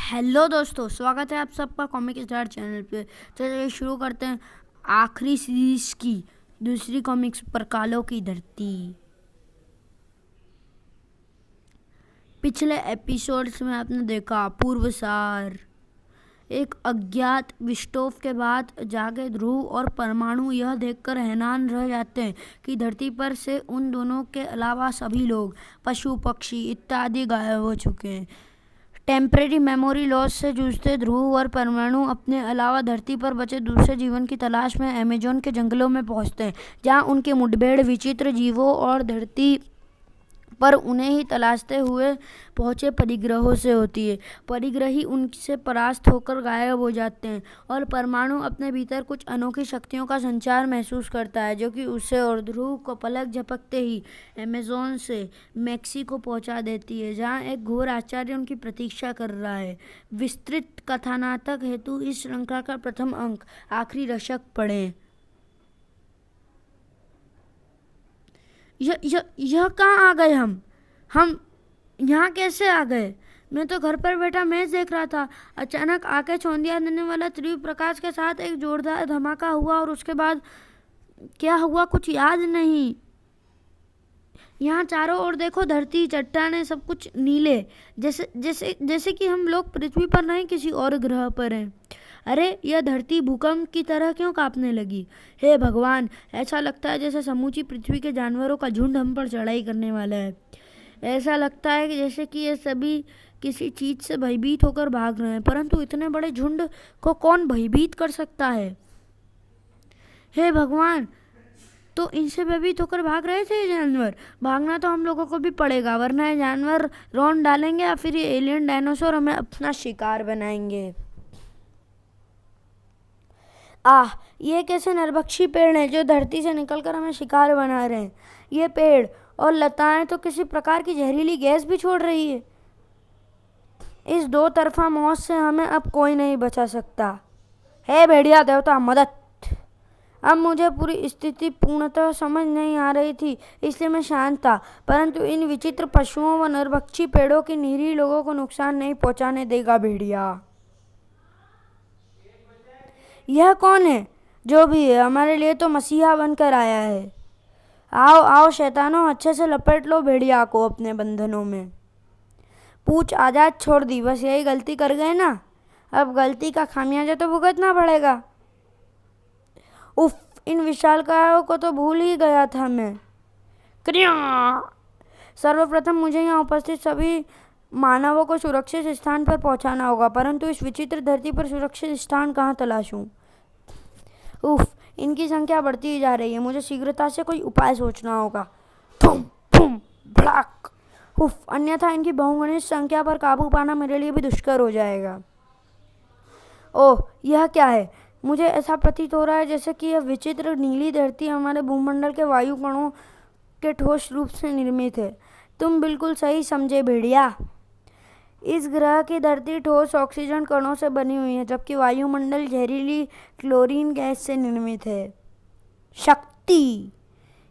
Hello दोस्तों, स्वागत है आप सबका कॉमिक स्टार चैनल पे। चलिए शुरू करते हैं आखिरी सीरीज की दूसरी कॉमिक्स परकालों की धरती। पिछले एपिसोड्स में आपने देखा पूर्वसार। एक अज्ञात विस्फोट के बाद जागे ध्रुव और परमाणु यह देखकर हैरान रह जाते हैं कि धरती पर से उन दोनों के अलावा सभी लोग, पशु पक्षी इत्यादि गायब हो चुके हैं। टेम्परेरी मेमोरी लॉस से जूझते ध्रुव और परमाणु अपने अलावा धरती पर बचे दूसरे जीवन की तलाश में अमेज़न के जंगलों में पहुंचते हैं, जहां उनकी मुठभेड़ विचित्र जीवों और धरती पर उन्हें ही तलाशते हुए पहुंचे परिग्रहों से होती है। परिग्रही उनसे परास्त होकर गायब हो जाते हैं और परमाणु अपने भीतर कुछ अनोखी शक्तियों का संचार महसूस करता है, जो कि उसे और ध्रुव को पलक झपकते ही अमेज़न से मैक्सिको पहुंचा देती है, जहां एक घोर आचार्य उनकी प्रतीक्षा कर रहा है। विस्तृत कथानक हेतु इस श्रृंखला का प्रथम अंक आखिरी दशक पढ़ें। यह कहाँ आ गए? हम यहाँ कैसे आ गए? मैं तो घर पर बैठा मैच देख रहा था। अचानक आके चौंधिया देने वाला तीव्र प्रकाश के साथ एक जोरदार धमाका हुआ और उसके बाद क्या हुआ कुछ याद नहीं। यहाँ चारों ओर देखो, धरती, चट्टानें, सब कुछ नीले, जैसे जैसे जैसे कि हम लोग पृथ्वी पर नहीं किसी और ग्रह पर हैं। अरे यह धरती भूकंप की तरह क्यों कांपने लगी? हे भगवान, ऐसा लगता है जैसे समूची पृथ्वी के जानवरों का झुंड हम पर चढ़ाई करने वाला है। ऐसा लगता है कि जैसे कि ये सभी किसी चीज से भयभीत होकर भाग रहे हैं, परंतु इतने बड़े झुंड को कौन भयभीत कर सकता है? हे भगवान, तो इनसे भयभीत होकर भाग रहे थे ये जानवर। भागना तो हम लोगों को भी पड़ेगा, वरना ये जानवर रौंद डालेंगे या फिर ये एलियन डायनासोर हमें अपना शिकार बनाएंगे। ये कैसे नरभक्षी पेड़ हैं जो धरती से निकलकर हमें शिकार बना रहे हैं। ये पेड़ और लताएं तो किसी प्रकार की जहरीली गैस भी छोड़ रही है। इस दो तरफा मौत से हमें अब कोई नहीं बचा सकता। हे भेड़िया देवता, मदद! अब मुझे पूरी स्थिति पूर्णतः समझ नहीं आ रही थी, इसलिए मैं शांत था, परंतु इन विचित्र पशुओं व नरभक्षी पेड़ों की निरीह लोगों को नुकसान नहीं पहुंचाने देगा भेड़िया। यह कौन है? जो भी है, हमारे लिए तो मसीहा बनकर आया है। आओ आओ शैतानों, अच्छे से लपेट लो भेड़िया को अपने बंधनों में। पूछ आजाद छोड़ दी, बस यही गलती कर गए ना, अब गलती का खामियाजा तो भुगतना पड़ेगा। उफ, इन विशालकायों को तो भूल ही गया था मैं। क्रिया! सर्वप्रथम मुझे यहाँ उपस्थित सभी मानवों को सुरक्षित स्थान पर पहुंचाना होगा, परंतु इस विचित्र धरती पर सुरक्षित स्थान कहाँ तलाशूं? उफ, इनकी संख्या बढ़ती ही जा रही है। मुझे शीघ्रता से कोई उपाय सोचना होगा। थुम थुम भड़ाक! उफ, अन्यथा इनकी बहुगुणित संख्या पर काबू पाना मेरे लिए भी दुष्कर हो जाएगा। ओह, यह क्या है? मुझे ऐसा प्रतीत हो रहा है जैसे कि यह विचित्र नीली धरती हमारे भूमंडल के वायु कणों के ठोस रूप से निर्मित है। तुम बिल्कुल सही समझे भेड़िया। इस ग्रह की धरती ठोस ऑक्सीजन कणों से बनी हुई है, जबकि वायुमंडल जहरीली क्लोरीन गैस से निर्मित है। शक्ति!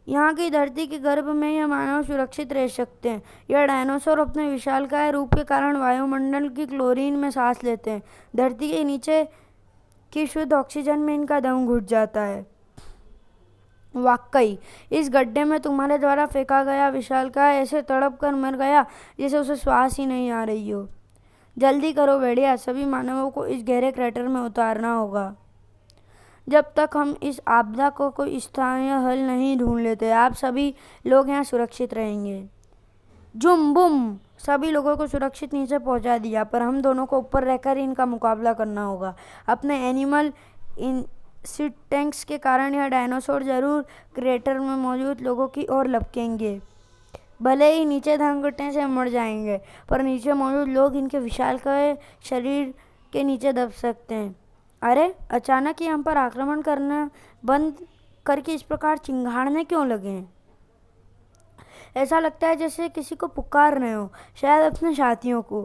यहाँ की धरती के गर्भ में यह मानव सुरक्षित रह सकते हैं। यह डायनासोर अपने विशालकाय रूप के कारण वायुमंडल की क्लोरीन में सांस लेते हैं। धरती के नीचे की शुद्ध ऑक्सीजन में इनका दम घुट जाता है। वाकई इस गड्ढे में तुम्हारे द्वारा फेंका गया विशालकाय ऐसे तड़प कर मर गया जैसे उसे श्वास ही नहीं आ रही हो। जल्दी करो भेड़िया, सभी मानवों को इस गहरे क्रेटर में उतारना होगा। जब तक हम इस आपदा को कोई स्थायी हल नहीं ढूंढ लेते, आप सभी लोग यहाँ सुरक्षित रहेंगे। जुम बुम! सभी लोगों को सुरक्षित नीचे पहुंचा दिया, पर हम दोनों को ऊपर रहकर इनका मुकाबला करना होगा। अपने एनिमल इंस्टिंक्ट्स के कारण यह डायनासोर जरूर क्रेटर में मौजूद लोगों की ओर लपकेंगे। भले ही नीचे धंगटे से मर जाएंगे, पर नीचे मौजूद लोग इनके विशालकाय शरीर के नीचे दब सकते हैं। अरे, अचानक ही हम पर आक्रमण करना बंद करके इस प्रकार चिंगाड़ने क्यों लगे हैं? ऐसा लगता है जैसे किसी को पुकार रहे हो, शायद अपने साथियों को।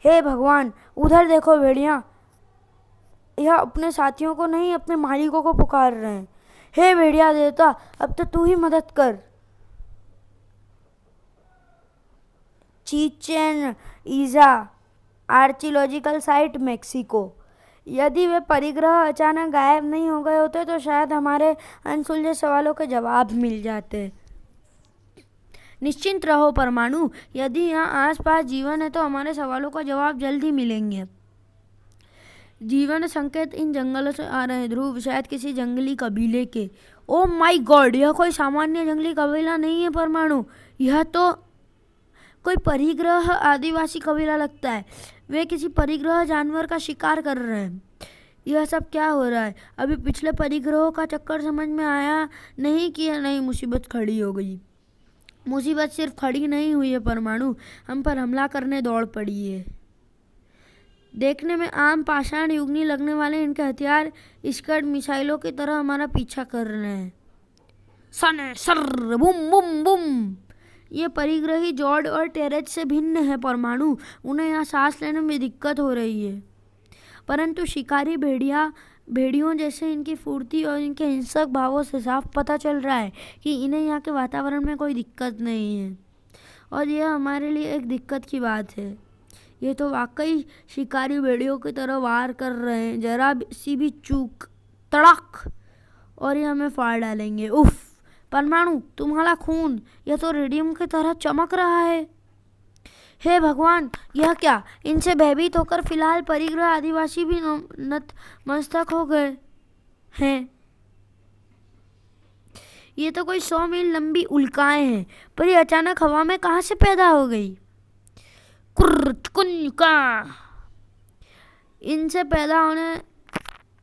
हे भगवान, उधर देखो भेड़िया, यह अपने साथियों को नहीं, अपने मालिकों को पुकार रहे हैं। हे भेड़िया देवता, अब तो तू ही मदद कर। Chichen, Itza, archaeological site Mexico. यदि वे परिग्रह अचानक गायब नहीं हो गए होते तो शायद हमारे अनसुलझे सवालों के जवाब मिल जाते। निश्चिंत रहो परमाणु, यदि यहाँ आसपास जीवन है तो हमारे सवालों का जवाब जल्द ही मिलेंगे। जीवन संकेत इन जंगलों से आ रहे हैं ध्रुव, शायद किसी जंगली कबीले के। ओ माय गॉड, यह कोई सामान्य जंगली कबीला नहीं है परमाणु, यह तो कोई परिग्रह आदिवासी कबीला लगता है। वे किसी परिग्रह जानवर का शिकार कर रहे हैं। यह सब क्या हो रहा है? अभी पिछले परिग्रहों का चक्कर समझ में आया नहीं कि यह नई मुसीबत खड़ी हो गई। मुसीबत सिर्फ खड़ी नहीं हुई है परमाणु, हम पर हमला करने दौड़ पड़ी है। देखने में आम पाषाण युगनी लगने वाले इनके हथियार स्कड मिसाइलों की तरह हमारा पीछा कर रहे हैं। सन सर बुम बुम बुम। ये परिग्रही जॉर्ड और टेरेज से भिन्न है परमाणु, उन्हें यहाँ सांस लेने में दिक्कत हो रही है। परंतु शिकारी भेड़ियों जैसे इनकी फुर्ती और इनके हिंसक भावों से साफ पता चल रहा है कि इन्हें यहाँ के वातावरण में कोई दिक्कत नहीं है। और यह हमारे लिए एक दिक्कत की बात है। ये तो वाकई शिकारी भेड़ियों की तरह वार कर रहे हैं, जरा सी भी चूक तड़क और ये हमें फाड़ डालेंगे। उफ परमाणु, तुम्हारा खून यह तो रेडियम की तरह चमक रहा है। हे भगवान, यह क्या? इनसे भयभीत होकर फिलहाल परिग्रह आदिवासी भी नतमस्तक हो गए हैं। ये तो कोई 100 मील लंबी उल्काएं हैं, पर ये अचानक हवा में कहाँ से पैदा हो गई?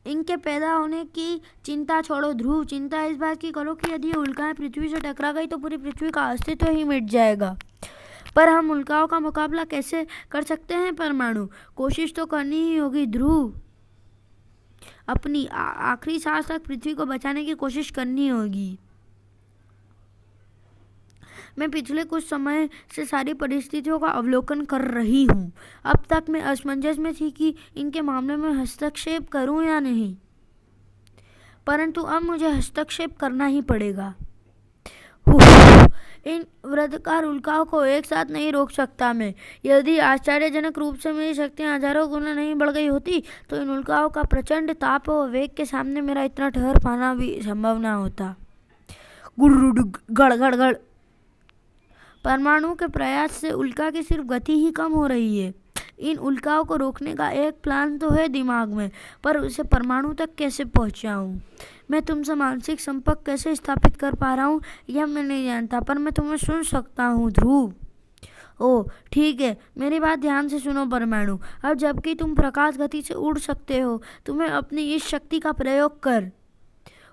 इनके पैदा होने की चिंता छोड़ो ध्रुव, चिंता इस बात की करो कि यदि उल्काएं पृथ्वी से टकरा गई तो पूरी पृथ्वी का अस्तित्व ही मिट जाएगा। पर हम उल्काओं का मुकाबला कैसे कर सकते हैं परमाणु? कोशिश तो करनी ही होगी ध्रुव, अपनी आखिरी सांस तक पृथ्वी को बचाने की कोशिश करनी होगी। मैं पिछले कुछ समय से सारी परिस्थितियों का अवलोकन कर रही हूँ। अब तक मैं असमंजस में थी कि इनके मामले में हस्तक्षेप करूँ या नहीं, परंतु अब मुझे हस्तक्षेप करना ही पड़ेगा। इन वृत्ताकार उल्काओं को एक साथ नहीं रोक सकता मैं। यदि आश्चर्यजनक रूप से मेरी शक्तियाँ हजारों गुना नहीं बढ़ गई होती तो इन उल्काओं का प्रचंड ताप और वेग के सामने मेरा इतना ठहर पाना भी संभव ना होता। गड़ गड़ गड़। परमाणु के प्रयास से उल्का की सिर्फ गति ही कम हो रही है। इन उल्काओं को रोकने का एक प्लान तो है दिमाग में, पर उसे परमाणु तक कैसे पहुंचाऊं? मैं तुमसे मानसिक संपर्क कैसे स्थापित कर पा रहा हूँ यह मैं नहीं जानता, पर मैं तुम्हें सुन सकता हूँ ध्रुव। ओह ठीक है, मेरी बात ध्यान से सुनो परमाणु। अब जबकि तुम प्रकाश गति से उड़ सकते हो, तुम्हें अपनी इस शक्ति का प्रयोग कर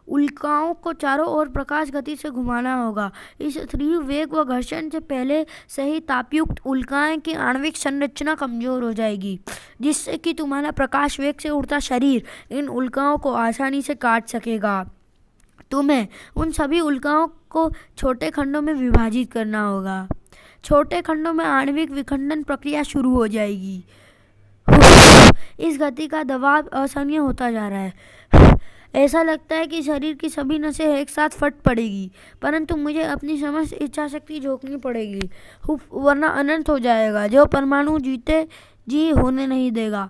उल्काओं को चारों ओर प्रकाश गति से घुमाना होगा। इस तीव्र वेग व घर्षण से पहले से ही तापयुक्त उल्काएं की आणविक संरचना कमजोर हो जाएगी, जिससे कि तुम्हारा प्रकाश वेग से उड़ता शरीर इन उल्काओं को आसानी से काट सकेगा। तुम्हें उन सभी उल्काओं को छोटे खंडों में विभाजित करना होगा। छोटे खंडों में आणविक विखंडन प्रक्रिया शुरू हो जाएगी। इस गति का दबाव असहनीय होता जा रहा है। ऐसा लगता है कि शरीर की सभी नसें एक साथ फट पड़ेगी, परंतु मुझे अपनी समस्त इच्छा शक्ति झोंकनी पड़ेगी, वरना अनंत हो जाएगा, जो परमाणु जीते जी होने नहीं देगा।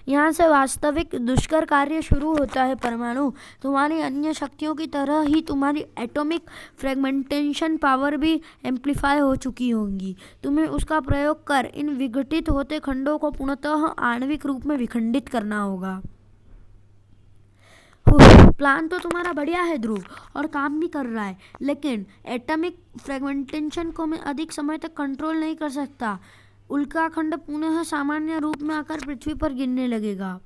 यहाँ से वास्तविक दुष्कर कार्य शुरू होता है परमाणु। तुम्हारी अन्य शक्तियों की तरह ही तुम्हारी एटॉमिक फ्रेगमेंटेशन पावर भी एम्प्लीफाई हो चुकी होंगी। तुम्हें उसका प्रयोग कर इन विघटित होते खंडों को पूर्णतः आणविक रूप में विखंडित करना होगा। प्लान तो तुम्हारा बढ़िया है ध्रुव और काम भी कर रहा है, लेकिन एटॉमिक फ्रेगमेंटेशन को मैं अधिक समय तक कंट्रोल नहीं कर सकता। उल्काखंड पुनः सामान्य रूप में आकर पृथ्वी पर गिरने लगेगा।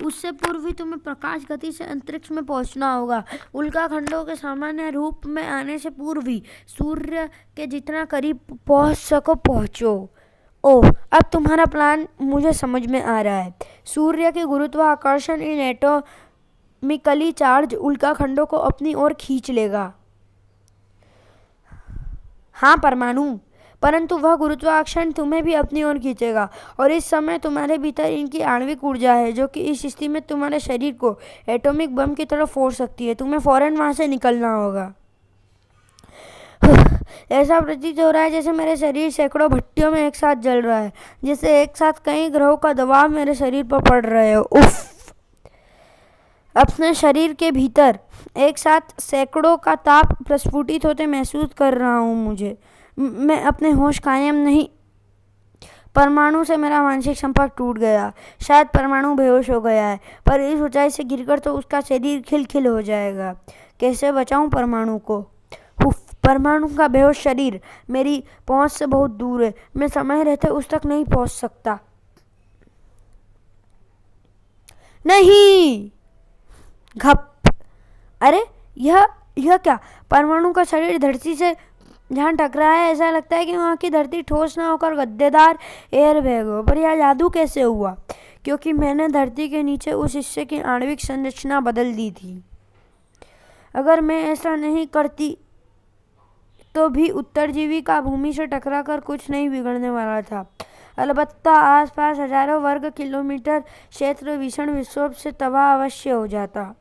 उससे पूर्व ही तुम्हें प्रकाश गति से अंतरिक्ष में पहुंचना होगा। उल्काखंडों के सामान्य रूप में आने से पूर्व ही सूर्य के जितना करीब पहुंच सको पहुंचो। ओह, अब तुम्हारा प्लान मुझे समझ में आ रहा है। सूर्य के गुरुत्वाकर्षण इन एटॉमिकली चार्ज उल्काखंडों को अपनी ओर खींच लेगा। हाँ परमाणु, परंतु वह गुरुत्वाकर्षण तुम्हें भी अपनी ओर खींचेगा और इस समय तुम्हारे भीतर इनकी आणविक ऊर्जा है जो कि इस स्थिति में तुम्हारे शरीर को एटॉमिक बम की तरफ फोड़ सकती है। तुम्हें फौरन वहां से निकलना होगा। ऐसा प्रतीत हो रहा है जैसे मेरे शरीर सैकड़ों भट्टियों में एक साथ जल रहा है, जैसे एक साथ कई ग्रहों का दबाव मेरे शरीर पर पड़ रहे हो। उफ! अपने शरीर के भीतर एक साथ सैकड़ों का ताप प्रस्फुटित होते महसूस कर रहा हूँ। मैं अपने होश कायम नहीं। परमाणु से मेरा मानसिक संपर्क टूट गया। शायद परमाणु बेहोश हो गया है, पर इस ऊंचाई से गिरकर तो उसका शरीर खिलखिल हो जाएगा। कैसे बचाऊं परमाणु को? परमाणु का बेहोश शरीर मेरी पहुंच से बहुत दूर है। मैं समय रहते उस तक नहीं पहुंच सकता। नहीं! घप! अरे यह क्या? परमाणु का शरीर धरती से जहाँ टकराया है, ऐसा लगता है कि वहाँ की धरती ठोस न होकर गद्देदार एयर बैग हो। पर यह जादू कैसे हुआ? क्योंकि मैंने धरती के नीचे उस हिस्से की आणविक संरचना बदल दी थी। अगर मैं ऐसा नहीं करती तो भी उत्तरजीवी का भूमि से टकराकर कुछ नहीं बिगड़ने वाला था। अलबत्ता आसपास हजारों वर्ग किलोमीटर क्षेत्र भीषण विक्षोभ से तबाह अवश्य हो जाता।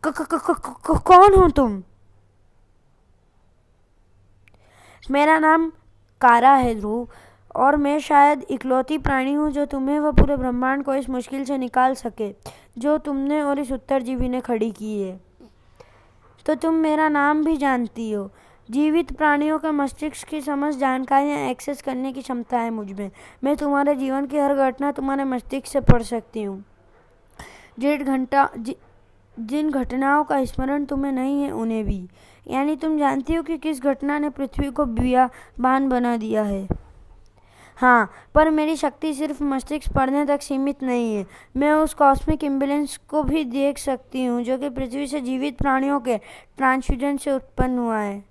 कौन हो तुम? मेरा नाम कारा है ध्रुव, और मैं शायद इकलौती प्राणी हूँ जो तुम्हें व पूरे ब्रह्मांड को इस मुश्किल से निकाल सके जो तुमने और इस उत्तरजीवी ने खड़ी की है। तो तुम मेरा नाम भी जानती हो। जीवित प्राणियों के मस्तिष्क की समस्त जानकारियाँ एक्सेस करने की क्षमता है मुझ में। मैं तुम्हारे जीवन की हर घटना तुम्हारे मस्तिष्क से पढ़ सकती हूँ। जिन घटनाओं का स्मरण तुम्हें नहीं है उन्हें भी। यानी तुम जानती हो कि किस घटना ने पृथ्वी को बियाबान बना दिया है। हाँ, पर मेरी शक्ति सिर्फ मस्तिष्क पढ़ने तक सीमित नहीं है। मैं उस कॉस्मिक इम्बैलेंस को भी देख सकती हूँ जो कि पृथ्वी से जीवित प्राणियों के ट्रांसफ्यूजन से उत्पन्न हुआ है।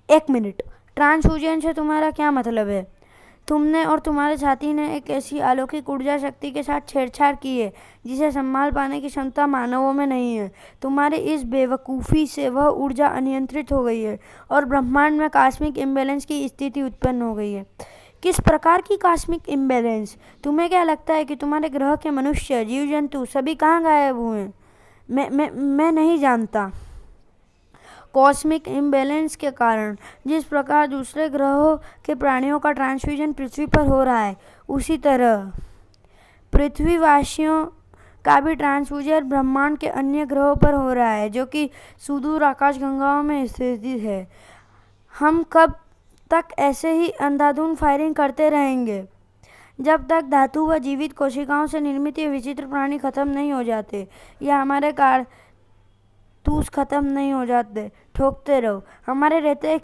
एक मिनट, ट्रांसफ्यूजन से तुम्हारा क्या मतलब है? तुमने और तुम्हारे साथी ने एक ऐसी अलौकिक ऊर्जा शक्ति के साथ छेड़छाड़ की है जिसे संभाल पाने की क्षमता मानवों में नहीं है। तुम्हारी इस बेवकूफ़ी से वह ऊर्जा अनियंत्रित हो गई है और ब्रह्मांड में कॉस्मिक इम्बैलेंस की स्थिति उत्पन्न हो गई है। किस प्रकार की कॉस्मिक इम्बैलेंस? तुम्हें क्या लगता है कि तुम्हारे ग्रह के मनुष्य, जीव जंतु सभी कहाँ गायब हुए हैं? मैं नहीं जानता। कॉस्मिक इम्बैलेंस के कारण जिस प्रकार दूसरे ग्रहों के प्राणियों का ट्रांसफ्यूजन पृथ्वी पर हो रहा है, उसी तरह पृथ्वीवासियों का भी ट्रांसफ्यूजन ब्रह्मांड के अन्य ग्रहों पर हो रहा है जो कि सुदूर आकाशगंगाओं में स्थित है। हम कब तक ऐसे ही अंधाधुंध फायरिंग करते रहेंगे जब तक धातु व जीवित कोशिकाओं से निर्मित ये विचित्र प्राणी खत्म नहीं हो जाते या हमारे कारतूस खत्म नहीं हो जाते? ठोकते रहो। हमारे रहते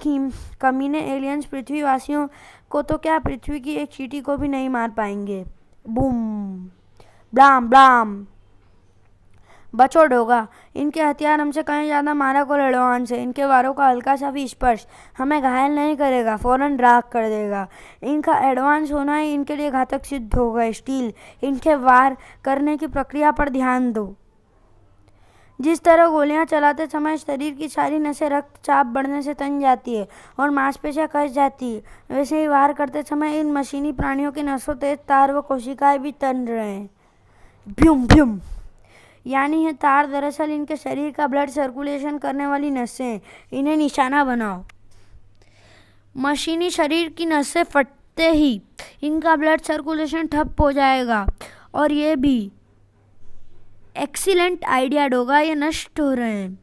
कमीने एलियंस पृथ्वीवासियों को तो क्या, पृथ्वी की एक चींटी को भी नहीं मार पाएंगे। बूम! ब्लाम ब्लाम! बचो डोगा, इनके हथियार हमसे कहीं ज़्यादा मारक और एडवांस है। इनके वारों का हल्का सा भी स्पर्श हमें घायल नहीं करेगा, फौरन राख कर देगा। इनका एडवांस होना ही इनके लिए घातक सिद्ध होगा। स्टील, इनके वार करने की प्रक्रिया पर ध्यान दो। जिस तरह गोलियां चलाते समय शरीर की सारी नसें रक्तचाप बढ़ने से तन जाती है और मांसपेशियां कस जाती है, वैसे ही वार करते समय इन मशीनी प्राणियों की नसों, तेज तार व कोशिकाएं भी तन रहे हैं। भ्यूम भ्यूम! यानी ये तार दरअसल इनके शरीर का ब्लड सर्कुलेशन करने वाली नसें हैं। इन्हें निशाना बनाओ। मशीनी शरीर की नसें फटते ही इनका ब्लड सर्कुलेशन ठप हो जाएगा। और ये भी एक्सीलेंट आइडिया डोगा, ये नष्ट हो रहे हैं।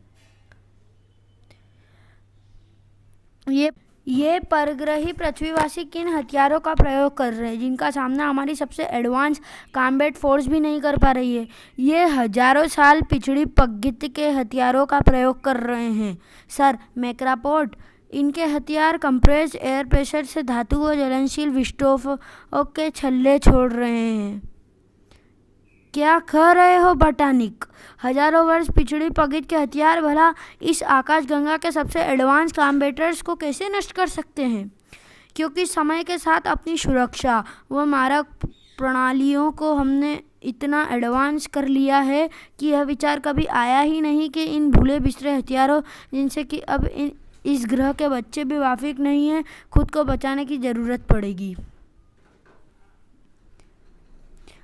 ये परग्रही पृथ्वीवासी किन हथियारों का प्रयोग कर रहे हैं जिनका सामना हमारी सबसे एडवांस कॉम्बैट फोर्स भी नहीं कर पा रही है? ये हजारों साल पिछड़ी प्रकृति के हथियारों का प्रयोग कर रहे हैं सर मैक्रापोर्ट। इनके हथियार कंप्रेस्ड एयर प्रेशर से धातु व ज्वलनशील विस्फोटकों के छल्ले छोड़ रहे हैं। क्या कह रहे हो बटानिक? हजारों वर्ष पिछड़ी प्रकृति के हथियार भला इस आकाशगंगा के सबसे एडवांस कॉम्बैटर्स को कैसे नष्ट कर सकते हैं? क्योंकि समय के साथ अपनी सुरक्षा व मारक प्रणालियों को हमने इतना एडवांस कर लिया है कि यह विचार कभी आया ही नहीं कि इन भूले बिसरे हथियारों जिनसे कि अब इस ग्रह के बच्चे भी वाकिफ नहीं हैं, खुद को बचाने की ज़रूरत पड़ेगी।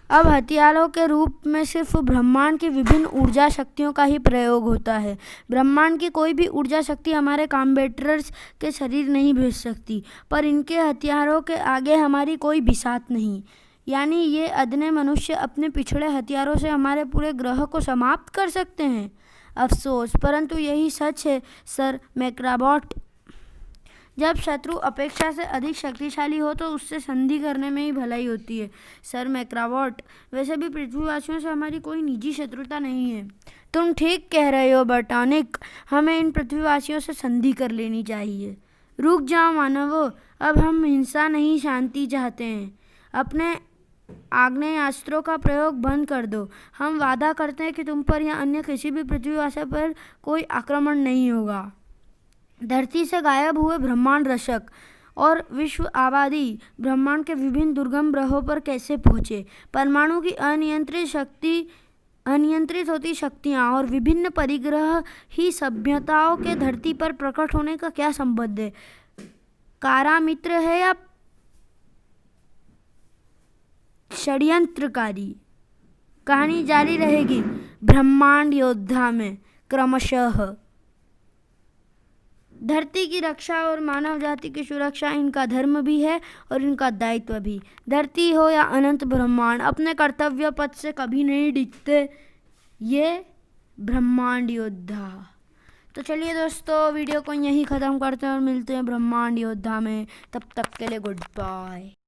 अब हथियारों के रूप में सिर्फ ब्रह्मांड की विभिन्न ऊर्जा शक्तियों का ही प्रयोग होता है। ब्रह्मांड की कोई भी ऊर्जा शक्ति हमारे कॉम्बैटर्स के शरीर नहीं भेज सकती, पर इनके हथियारों के आगे हमारी कोई बिसात नहीं। यानी ये अदने मनुष्य अपने पिछड़े हथियारों से हमारे पूरे ग्रह को समाप्त कर सकते हैं। अफसोस, परंतु यही सच है सर मैक्राबॉट। जब शत्रु अपेक्षा से अधिक शक्तिशाली हो तो उससे संधि करने में ही भलाई होती है सर मैक्राबॉट। वैसे भी पृथ्वीवासियों से हमारी कोई निजी शत्रुता नहीं है। तुम ठीक कह रहे हो बटॉनिक, हमें इन पृथ्वीवासियों से संधि कर लेनी चाहिए। रुक जाओ मानवों, अब हम हिंसा नहीं शांति चाहते हैं। अपने आग्नेयास्त्रों का प्रयोग बंद कर दो। हम वादा करते हैं कि तुम पर या अन्य किसी भी पृथ्वीवासी पर कोई आक्रमण नहीं होगा। धरती से गायब हुए ब्रह्मांड रक्षक और विश्व आबादी ब्रह्मांड के विभिन्न दुर्गम ग्रहों पर कैसे पहुँचे? परमाणु की अनियंत्रित होती शक्तियाँ और विभिन्न परिग्रह ही सभ्यताओं के धरती पर प्रकट होने का क्या संबंध है? कारा मित्र है या षड्यंत्रकारी? कहानी जारी रहेगी ब्रह्मांड योद्धा में क्रमशः। धरती की रक्षा और मानव जाति की सुरक्षा इनका धर्म भी है और इनका दायित्व भी। धरती हो या अनंत ब्रह्मांड, अपने कर्तव्य पथ से कभी नहीं डिगते ये ब्रह्मांड योद्धा। तो चलिए दोस्तों, वीडियो को यहीं ख़त्म करते हैं और मिलते हैं ब्रह्मांड योद्धा में। तब तक के लिए गुड बाय।